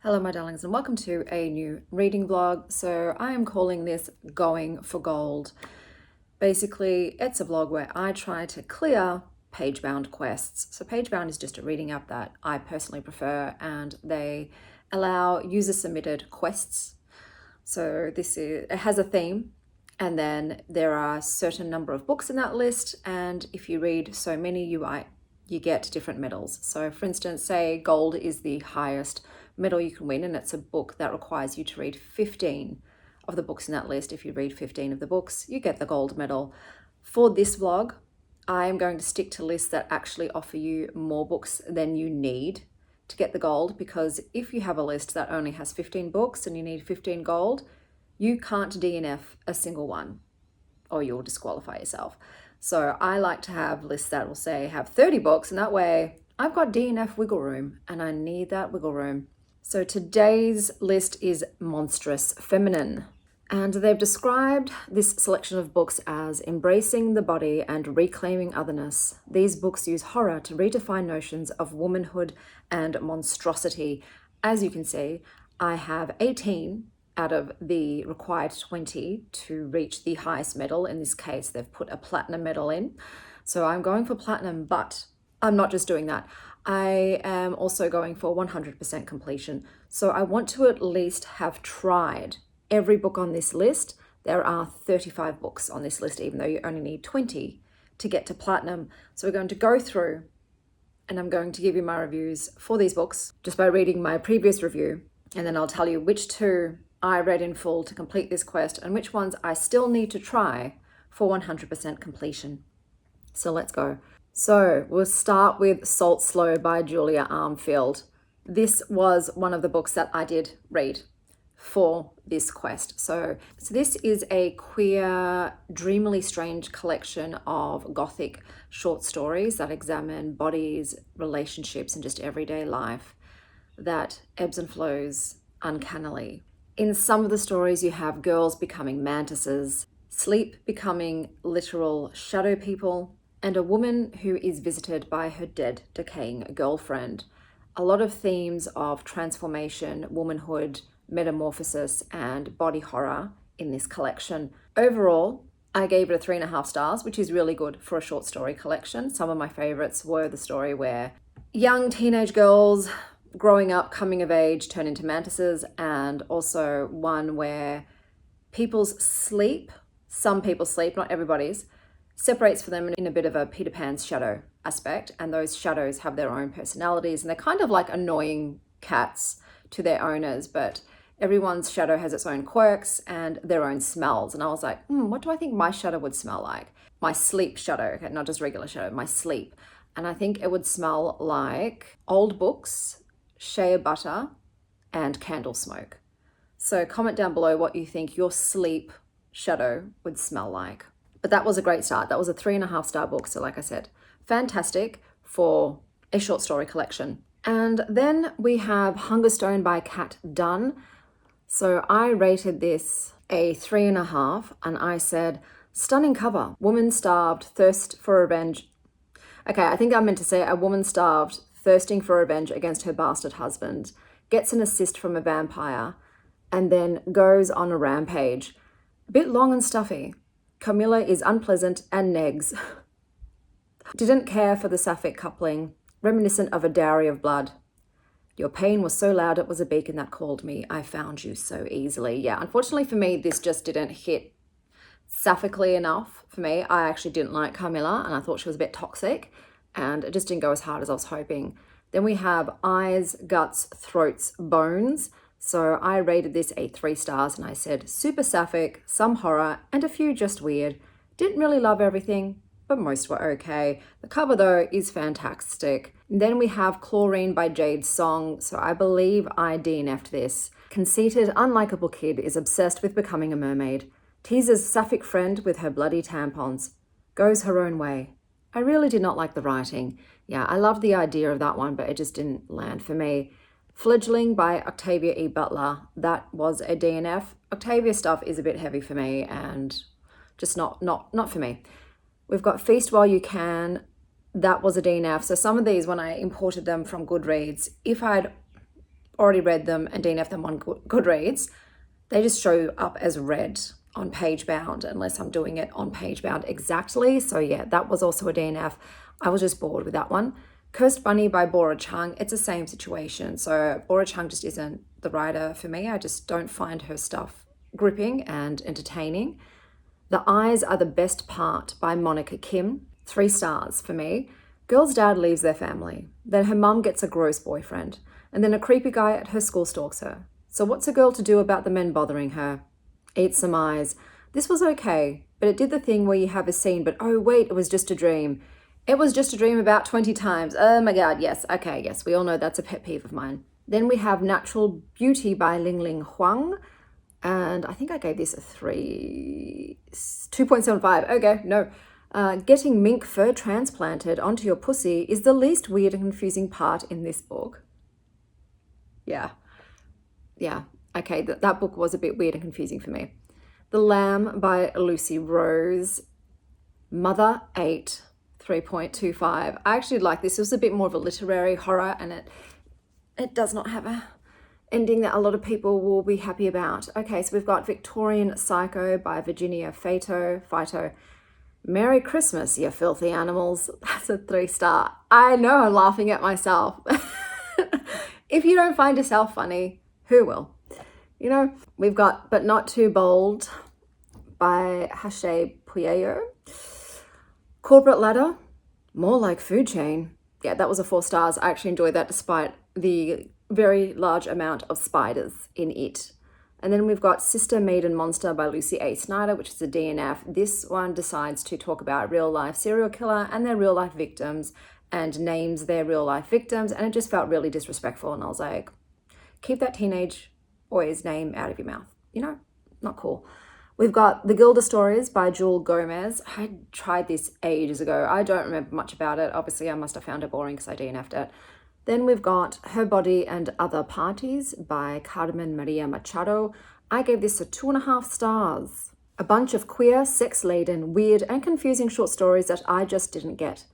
Hello my darlings and welcome to a new reading vlog. So I am calling this Going for Gold. Basically it's a vlog where I try to clear Pagebound Quests. So Pagebound is just a reading app that I personally prefer, and they allow user submitted quests. So it has a theme, and then there are a certain number of books in that list, and if you read so many you get different medals. So for instance, say gold is the highest medal you can win, and it's a book that requires you to read 15 of the books in that list. If you read 15 of the books, you get the gold medal. For this vlog, I am going to stick to lists that actually offer you more books than you need to get the gold, because if you have a list that only has 15 books and you need 15 gold, you can't DNF a single one or you'll disqualify yourself. So I like to have lists that will say have 30 books, and that way I've got DNF wiggle room, and I need that wiggle room. So today's list is Monstrous Feminine, and they've described this selection of books as embracing the body and reclaiming otherness. These books use horror to redefine notions of womanhood and monstrosity. As you can see, I have 18 out of the required 20 to reach the highest medal. In this case, they've put a platinum medal in. So I'm going for platinum, but I'm not just doing that. I am also going for 100% completion. So I want to at least have tried every book on this list. There are 35 books on this list, even though you only need 20 to get to platinum. So we're going to go through, and I'm going to give you my reviews for these books just by reading my previous review. And then I'll tell you which two I read in full to complete this quest and which ones I still need to try for 100% completion. So let's go. So we'll start with Salt Slow by Julia Armfield. This was one of the books that I did read for this quest. So this is a queer, dreamily strange collection of gothic short stories that examine bodies, relationships, and just everyday life that ebbs and flows uncannily. In some of the stories, you have girls becoming mantises, sleep becoming literal shadow people, and a woman who is visited by her dead, decaying girlfriend. A lot of themes of transformation, womanhood, metamorphosis, and body horror in this collection. Overall, I gave it 3.5 stars, which is really good for a short story collection. Some of my favorites were the story where young teenage girls growing up, coming of age, turn into mantises, and also one where people's sleep, some people's sleep, not everybody's, separates for them in a bit of a Peter Pan's shadow aspect, and those shadows have their own personalities, and they're kind of like annoying cats to their owners, but everyone's shadow has its own quirks and their own smells. And I was like, what do I think my shadow would smell like? My sleep shadow, okay, not just regular shadow, my sleep. And I think it would smell like old books, shea butter, and candle smoke. So comment down below what you think your sleep shadow would smell like. But that was a great start. That was a 3.5 star book. So like I said, fantastic for a short story collection. And then we have Hungerstone by Kat Dunn. So I rated this a 3.5, and I said, stunning cover, woman starved, thirst for revenge. Okay, I think I meant to say a woman starved, thirsting for revenge against her bastard husband, gets an assist from a vampire, and then goes on a rampage. A bit long and stuffy. Camilla is unpleasant and negs. Didn't care for the sapphic coupling, reminiscent of a dowry of blood. Your pain was so loud it was a beacon that called me. I found you so easily. Yeah, unfortunately for me, this just didn't hit sapphically enough for me. I actually didn't like Camilla, and I thought she was a bit toxic, and it just didn't go as hard as I was hoping. Then we have Eyes, Guts, Throats, Bones. So I rated this a 3 stars, and I said super sapphic, some horror, and a few just weird. Didn't really love everything, but most were okay. The cover though is fantastic. And then we have Chlorine by Jade Song. So I believe I DNF'd this. Conceited, unlikable kid is obsessed with becoming a mermaid. Teases sapphic friend with her bloody tampons. Goes her own way. I really did not like the writing. Yeah, I loved the idea of that one, but it just didn't land for me. Fledgling by Octavia E. Butler. That was a DNF. Octavia stuff is a bit heavy for me and just not for me. We've got Feast While You Can. That was a DNF. So some of these, when I imported them from Goodreads, if I'd already read them and DNF them on Goodreads, they just show up as read on Pagebound unless I'm doing it on Pagebound exactly. So yeah, that was also a DNF. I was just bored with that one. Cursed Bunny by Bora Chung, it's the same situation. So Bora Chung just isn't the writer for me. I just don't find her stuff gripping and entertaining. The Eyes Are the Best Part by Monica Kim, 3 stars for me. Girl's dad leaves their family. Then her mum gets a gross boyfriend. And then a creepy guy at her school stalks her. So what's a girl to do about the men bothering her? Eat some eyes. This was okay, but it did the thing where you have a scene, but oh wait, it was just a dream. It was just a dream about 20 times. Oh my God, yes. Okay, yes, we all know that's a pet peeve of mine. Then we have Natural Beauty by Ling Ling Huang. And I think I gave this a 2.75. Okay, no. Getting mink fur transplanted onto your pussy is the least weird and confusing part in this book. Yeah. Okay, that book was a bit weird and confusing for me. The Lamb by Lucy Rose. Mother 8. 3.25. I actually like this. It was a bit more of a literary horror, and it does not have a ending that a lot of people will be happy about. Okay, so we've got Victorian Psycho by Virginia Fito. Merry Christmas, you filthy animals. That's a 3-star. I know, I'm laughing at myself. If you don't find yourself funny, who will? You know, we've got But Not Too Bold by Hache Puyeyo. Corporate Ladder, more like food chain. Yeah, that was a 4 stars. I actually enjoyed that despite the very large amount of spiders in it. And then we've got Sister Maiden Monster by Lucy A. Snyder, which is a DNF. This one decides to talk about real life serial killer and their real life victims and names their real life victims. And it just felt really disrespectful. And I was like, keep that teenage boy's name out of your mouth. You know, not cool. We've got The Gilda Stories by Jules Gomez. I tried this ages ago. I don't remember much about it. Obviously, I must have found it boring because I DNF'd it. Then we've got Her Body and Other Parties by Carmen Maria Machado. I gave this a 2.5 stars. A bunch of queer, sex-laden, weird and confusing short stories that I just didn't get.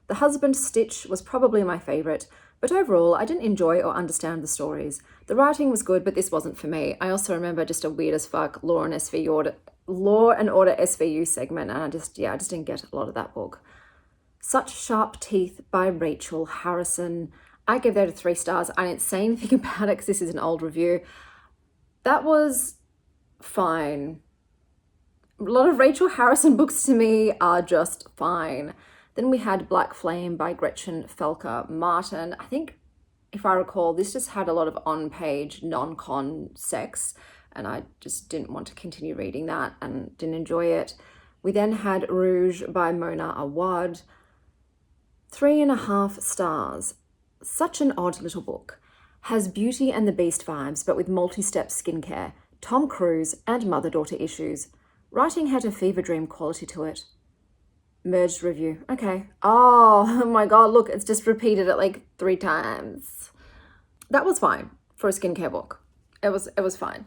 The Husband Stitch was probably my favourite, but overall I didn't enjoy or understand the stories. The writing was good, but this wasn't for me. I also remember just a weird as fuck Law and Order SVU segment, and I just didn't get a lot of that book. Such Sharp Teeth by Rachel Harrison. I gave that a 3 stars. I didn't say anything about it because this is an old review. That was fine. A lot of Rachel Harrison books to me are just fine. Then we had Black Flame by Gretchen Felker Martin. I think, if I recall, this just had a lot of on-page non-con sex, and I just didn't want to continue reading that and didn't enjoy it. We then had Rouge by Mona Awad. 3.5 stars. Such an odd little book. Has Beauty and the Beast vibes, but with multi-step skincare, Tom Cruise, and mother-daughter issues. Writing had a fever dream quality to it. Merged review. Okay. Oh my God, look, it's just repeated it like 3 times. That was fine for a skincare book. It was fine.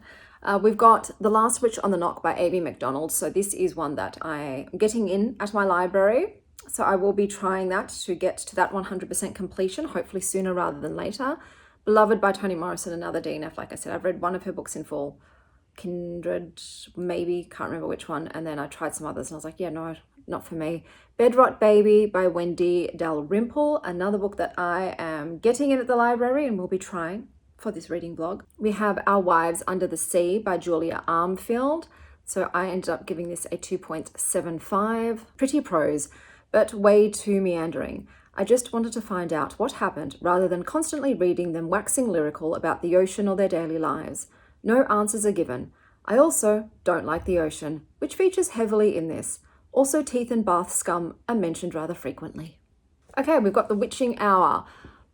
We've got The Last Witch on the Knock by A.B. McDonald. So this is one that I'm getting in at my library. So I will be trying that to get to that 100% completion, hopefully sooner rather than later. Beloved by Toni Morrison, another DNF. Like I said, I've read one of her books in full. Kindred, maybe, can't remember which one. And then I tried some others and I was like, yeah, no, not for me. Bedrot Baby by Wendy Dalrymple, another book that I am getting in at the library and will be trying for this reading blog. We have Our Wives Under the Sea by Julia Armfield. So I ended up giving this a 2.75. Pretty prose, but way too meandering. I just wanted to find out what happened rather than constantly reading them waxing lyrical about the ocean or their daily lives. No answers are given. I also don't like the ocean, which features heavily in this. Also, teeth and bath scum are mentioned rather frequently. Okay, we've got The Witching Hour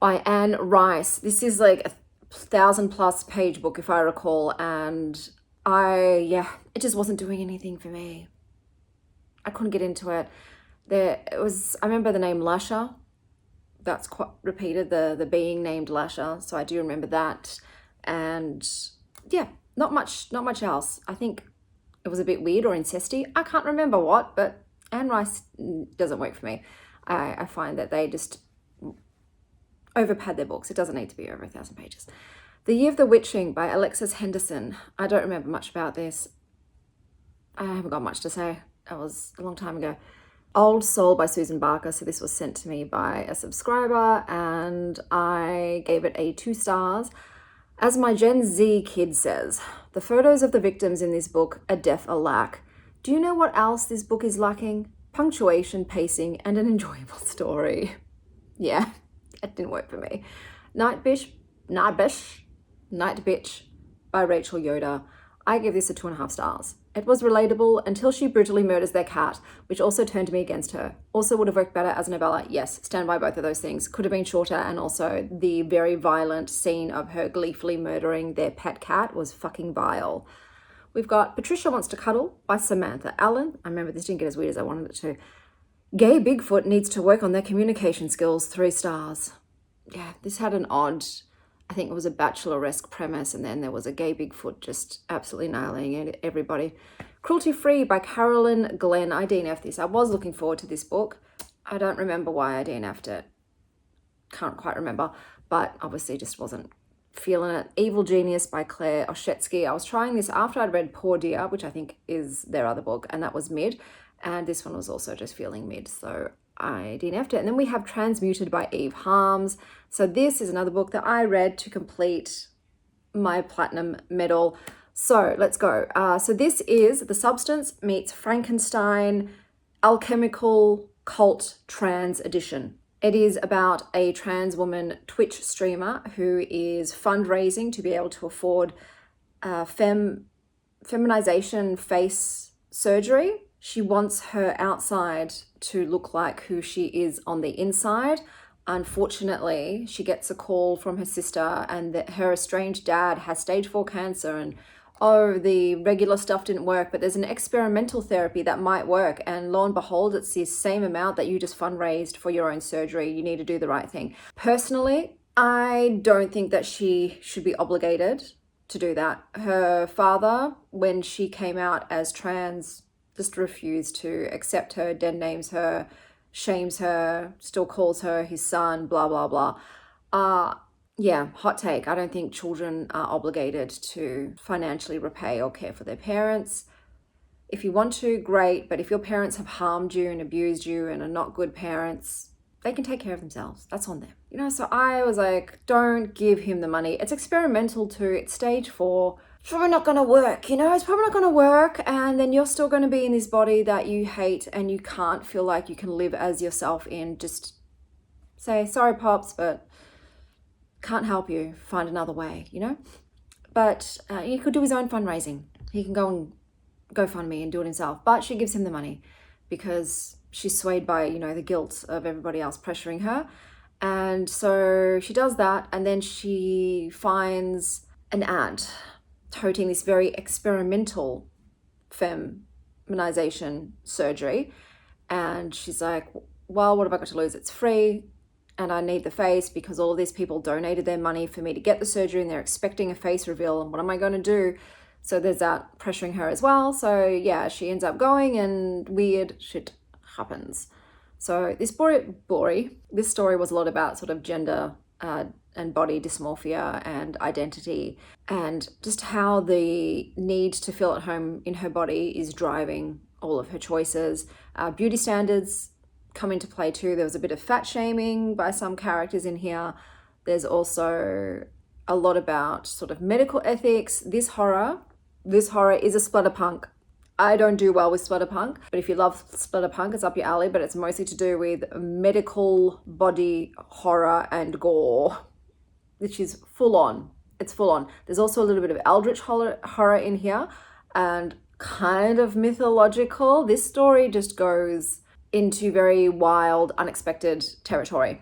by Anne Rice. This is like a 1,000+ page book, if I recall, and it just wasn't doing anything for me. I couldn't get into it. I remember the name Lasher. That's quite repeated, the being named Lasher, so I do remember that. And yeah, not much else. I think it was a bit weird or incesty. I can't remember what, but Anne Rice doesn't work for me. I find that they just overpad their books. It doesn't need to be over 1,000 pages. The Year of the Witching by Alexis Henderson. I don't remember much about this. I haven't got much to say. That was a long time ago. Old Soul by Susan Barker. So this was sent to me by a subscriber and I gave it a 2 stars. As my Gen Z kid says, the photos of the victims in this book are death alack. Do you know what else this book is lacking? Punctuation, pacing, and an enjoyable story. Yeah, it didn't work for me. Night Bitch by Rachel Yoder. I give this a 2.5 stars. It was relatable until she brutally murders their cat, which also turned me against her. Also would have worked better as a novella. Yes, stand by both of those things. Could have been shorter, and also the very violent scene of her gleefully murdering their pet cat was fucking vile. We've got Patricia Wants to Cuddle by Samantha Allen. I remember this didn't get as weird as I wanted it to. Gay Bigfoot Needs to Work on Their Communication Skills, 3 stars. Yeah, this had an odd, I think it was a Bachelor-esque premise, and then there was a gay Bigfoot just absolutely nailing everybody. Cruelty Free by Carolyn Glenn. I DNF'd this. I was looking forward to this book. I don't remember why I DNF'd it. Can't quite remember, but obviously just wasn't feeling it. Evil Genius by Claire Oshetsky. I was trying this after I'd read Poor Dear, which I think is their other book, and that was mid. And this one was also just feeling mid, so I DNF'd it. And then we have Transmuted by Eve Harms. So this is another book that I read to complete my platinum medal. So let's go. So this is The Substance Meets Frankenstein Alchemical Cult Trans Edition. It is about a trans woman Twitch streamer who is fundraising to be able to afford feminization face surgery. She wants her outside to look like who she is on the inside. Unfortunately, she gets a call from her sister and that her estranged dad has stage 4 cancer, and oh, the regular stuff didn't work, but there's an experimental therapy that might work. And lo and behold, it's the same amount that you just fundraised for your own surgery. You need to do the right thing. Personally, I don't think that she should be obligated to do that. Her father, when she came out as trans, just refused to accept her, dead names her, shames her, still calls her his son, blah, blah, blah. Yeah, hot take. I don't think children are obligated to financially repay or care for their parents. If you want to, great, but if your parents have harmed you and abused you and are not good parents, they can take care of themselves. That's on them. You know, so I was like, don't give him the money. It's experimental too. It's stage 4. It's probably not going to work, you know? It's probably not going to work, and then you're still going to be in this body that you hate and you can't feel like you can live as yourself in. Just say, sorry, Pops, but can't help you. Find another way, you know? But he could do his own fundraising. He can go and GoFundMe and do it himself. But she gives him the money because she's swayed by, you know, the guilt of everybody else pressuring her. And so she does that, and then she finds an ad toting this very experimental feminization surgery. And she's like, well, what have I got to lose? It's free. And I need the face because all of these people donated their money for me to get the surgery, and they're expecting a face reveal. And what am I going to do? So there's that pressuring her as well. So yeah, she ends up going and weird shit happens. So this this story was a lot about sort of gender and body dysmorphia and identity, and just how the need to feel at home in her body is driving all of her choices. Beauty standards come into play too. There was a bit of fat shaming by some characters in here. There's also a lot about sort of medical ethics. This horror is a splatterpunk. I don't do well with splatterpunk, but if you love splatterpunk, it's up your alley, but it's mostly to do with medical body horror and gore, which is full on. It's full on. There's also a little bit of eldritch horror in here and kind of mythological. This story just goes into very wild, unexpected territory,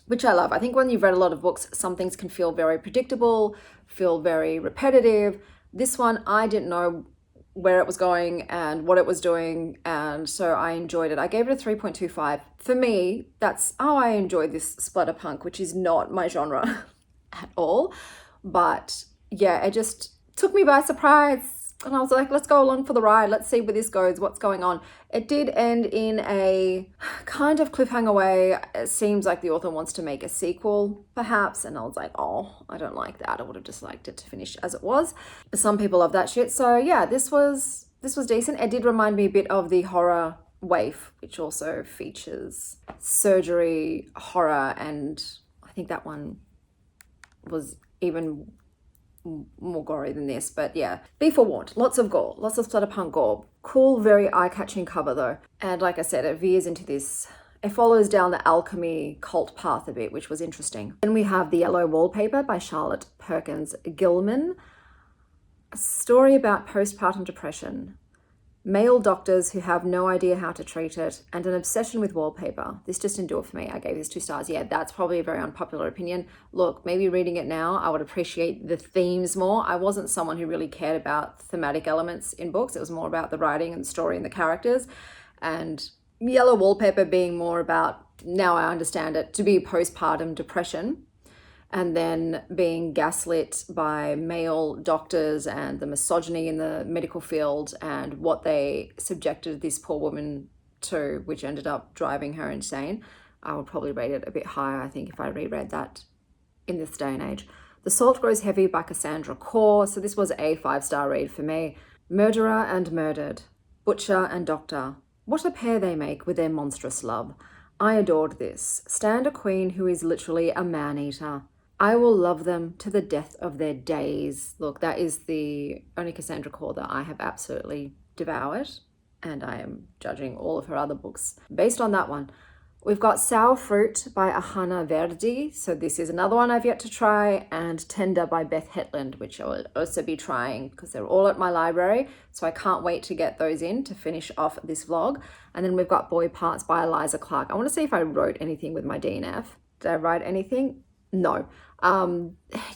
which I love. I think when you've read a lot of books, some things can feel very predictable, feel very repetitive. This one, I didn't know where it was going and what it was doing, and so I enjoyed it. I gave it a 3.25. For me, that's how I enjoyed this splatterpunk, which is not my genre at all. But yeah, it just took me by surprise. And I was like, let's go along for the ride. Let's see where this goes. What's going on? It did end in a kind of cliffhanger way. It seems like the author wants to make a sequel, perhaps. And I was like, oh, I don't like that. I would have just liked it to finish as it was. Some people love that shit. So yeah, this was decent. It did remind me a bit of the horror Waif, which also features surgery, horror, and I think that one was even more gory than this. But yeah, be forewarned, lots of gore, lots of splatterpunk gore. Cool, very eye-catching cover though. And like I said, it veers into this, it follows down the alchemy cult path a bit, which was interesting. Then we have The Yellow Wallpaper by Charlotte Perkins Gilman, a story about postpartum depression, male doctors who have no idea how to treat it, and an obsession with wallpaper. This just didn't do it for me. I gave this 2 stars. Yeah, that's probably a very unpopular opinion. Look, maybe reading it now, I would appreciate the themes more. I wasn't someone who really cared about thematic elements in books. It was more about the writing and the story and the characters. And Yellow Wallpaper being more about, now I understand it, to be postpartum depression, and then being gaslit by male doctors and the misogyny in the medical field and what they subjected this poor woman to, which ended up driving her insane. I would probably rate it a bit higher, I think, if I reread that in this day and age. The Salt Grows Heavy by Cassandra Core. So this was a 5-star read for me. Murderer and Murdered, Butcher and Doctor. What a pair they make with their monstrous love. I adored this. Stand a queen who is literally a man-eater. I will love them to the death of their days. Look, that is the only Cassandra Core that I have absolutely devoured, and I am judging all of her other books based on that one. We've got Sour Fruit by Ahana Verdi. So this is another one I've yet to try, and Tender by Beth Hetland, which I will also be trying because they're all at my library. So I can't wait to get those in to finish off this vlog. And then we've got Boy Parts by Eliza Clark. I want to see if I wrote anything with my DNF. Did I write anything? No.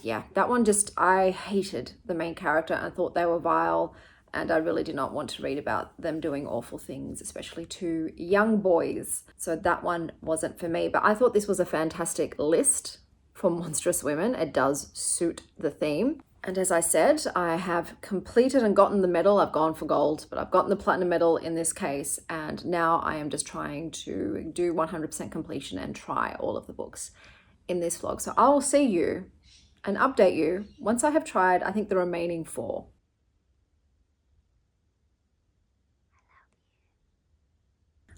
Yeah, that one just, I hated the main character and thought they were vile, and I really did not want to read about them doing awful things, especially to young boys. So that one wasn't for me, but I thought this was a fantastic list for monstrous women. It does suit the theme. And as I said, I have completed and gotten the medal. I've gone for gold, but I've gotten the platinum medal in this case. And now I am just trying to do 100% completion and try all of the books in this vlog. So I will see you and update you once I have tried, I think, the remaining 4.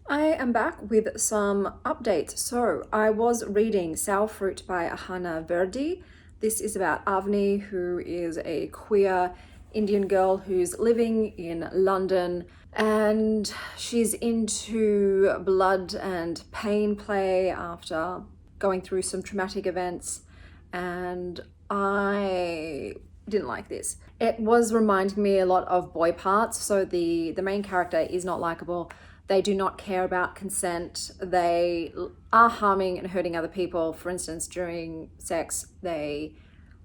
I am back with some updates. So I was reading Sour Fruit by Ahana Verdi. This is about Avni, who is a queer Indian girl who's living in London, and she's into blood and pain play after going through some traumatic events, and I didn't like this. It was reminding me a lot of Boy Parts. So the main character is not likable. They do not care about consent. They are harming and hurting other people. For instance, during sex, they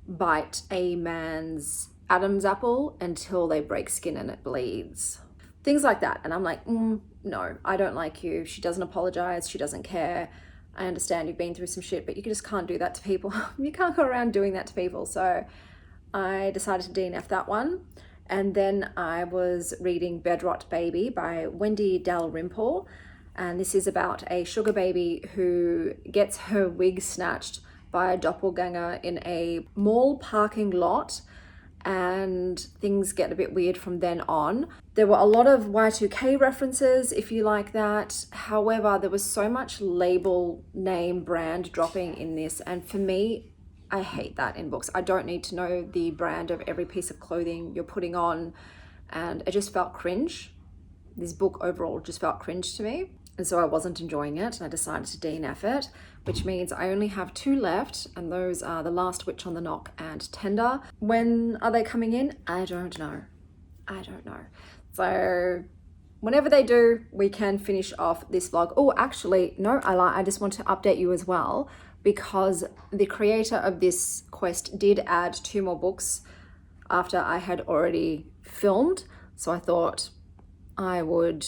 bite a man's Adam's apple until they break skin and it bleeds. Things like that. And I'm like, no, I don't like you. She doesn't apologize. She doesn't care. I understand you've been through some shit, but you just can't do that to people. You can't go around doing that to people. So I decided to DNF that one. And then I was reading Bedrot Baby by Wendy Dalrymple. And this is about a sugar baby who gets her wig snatched by a doppelganger in a mall parking lot. And things get a bit weird from then on. There were a lot of Y2K references, if you like that. However, there was so much label, name, brand dropping in this. And for me, I hate that in books. I don't need to know the brand of every piece of clothing you're putting on. And it just felt cringe. This book overall just felt cringe to me. And so I wasn't enjoying it, and I decided to DNF it, which means I only have 2 left, and those are The Last Witch on the Knock and Tender. When are they coming in? I don't know. So whenever they do, we can finish off this vlog. Oh, actually, no, I just want to update you as well, because the creator of this quest did add 2 more books after I had already filmed. So I thought I would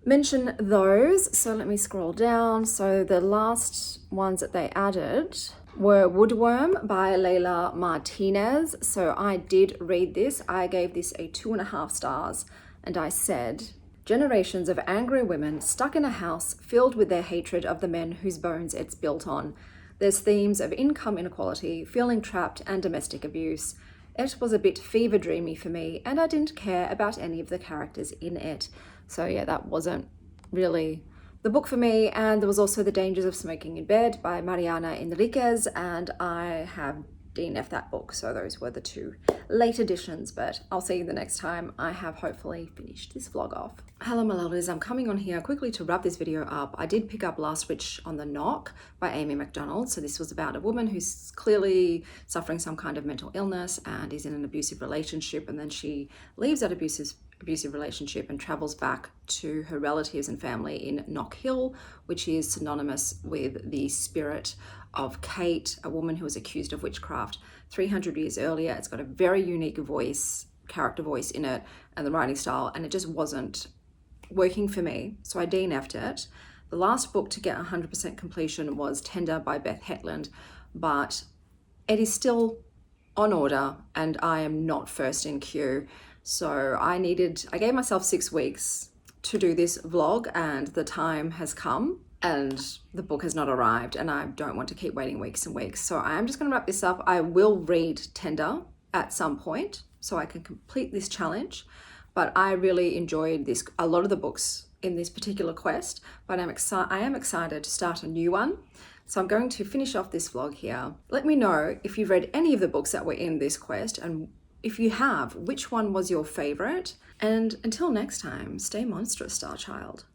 mention those. So let me scroll down. So the last ones that they added were Woodworm by Layla Martinez. So I did read this. I gave this a 2.5 stars, and I said, generations of angry women stuck in a house filled with their hatred of the men whose bones it's built on. There's themes of income inequality, feeling trapped, and domestic abuse. It was a bit fever dreamy for me, and I didn't care about any of the characters in it. So yeah, that wasn't really the book for me. And there was also The Dangers of Smoking in Bed by Mariana Enriquez, and I have DNF'd that book. So those were the two late editions, but I'll see you the next time I have hopefully finished this vlog off. Hello my lovelies, I'm coming on here quickly to wrap this video up. I did pick up Last Witch on the Knock by Amy MacDonald. So this was about a woman who's clearly suffering some kind of mental illness and is in an abusive relationship, and then she leaves that abusive relationship and travels back to her relatives and family in Knock Hill, which is synonymous with the spirit of Kate, a woman who was accused of witchcraft 300 years earlier. It's got a very unique voice, character voice in it, and the writing style, and it just wasn't working for me, so I DNF'd it. The last book to get 100% completion was Tender by Beth Hetland, but it is still on order and I am not first in queue. So I gave myself 6 weeks to do this vlog, and the time has come and the book has not arrived, and I don't want to keep waiting weeks and weeks. So I am just going to wrap this up. I will read Tender at some point so I can complete this challenge, but I really enjoyed a lot of the books in this particular quest, but I am excited to start a new one. So I'm going to finish off this vlog here. Let me know if you've read any of the books that were in this quest, and if you have, which one was your favorite? And until next time, stay monstrous, Star Child.